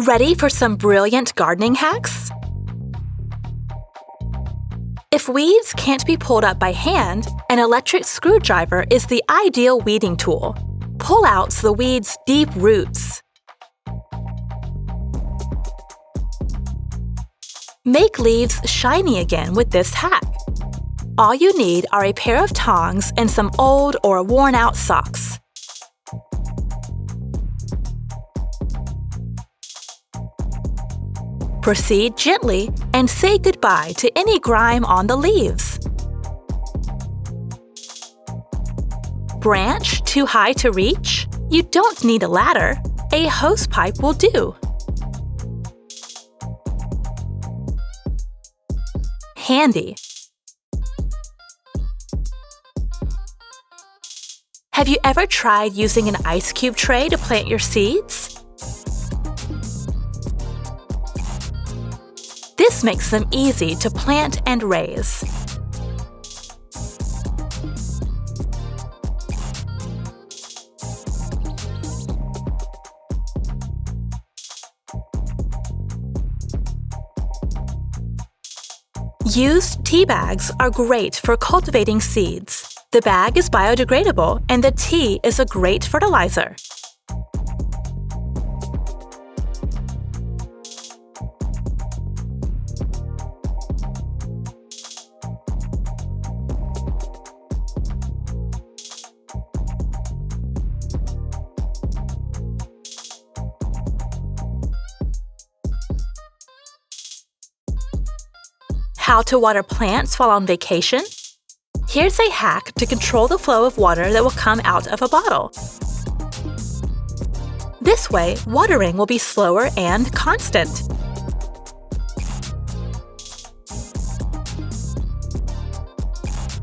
Ready for some brilliant gardening hacks? If weeds can't be pulled up by hand, an electric screwdriver is the ideal weeding tool. Pull out the weed's deep roots. Make leaves shiny again with this hack. All you need are a pair of tongs and some old or worn-out socks. Proceed gently and say goodbye to any grime on the leaves. Branch too high to reach? You don't need a ladder. A hosepipe will do. Handy. Have you ever tried using an ice cube tray to plant your seeds? This makes them easy to plant and raise. Used tea bags are great for cultivating seeds. The bag is biodegradable and the tea is a great fertilizer. How to water plants while on vacation? Here's a hack to control the flow of water that will come out of a bottle. This way, watering will be slower and constant.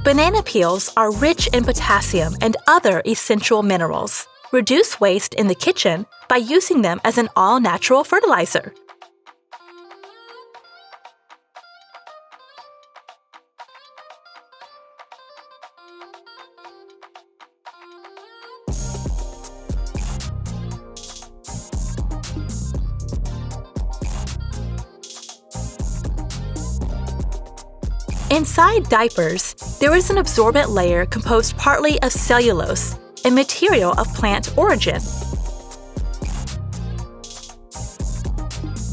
Banana peels are rich in potassium and other essential minerals. Reduce waste in the kitchen by using them as an all-natural fertilizer. Inside diapers, there is an absorbent layer composed partly of cellulose, a material of plant origin.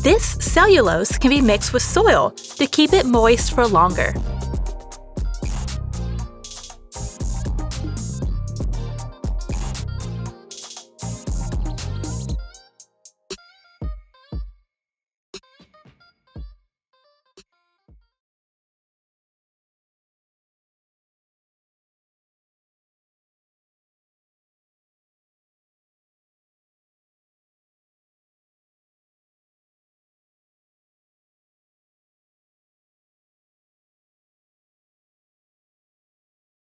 This cellulose can be mixed with soil to keep it moist for longer.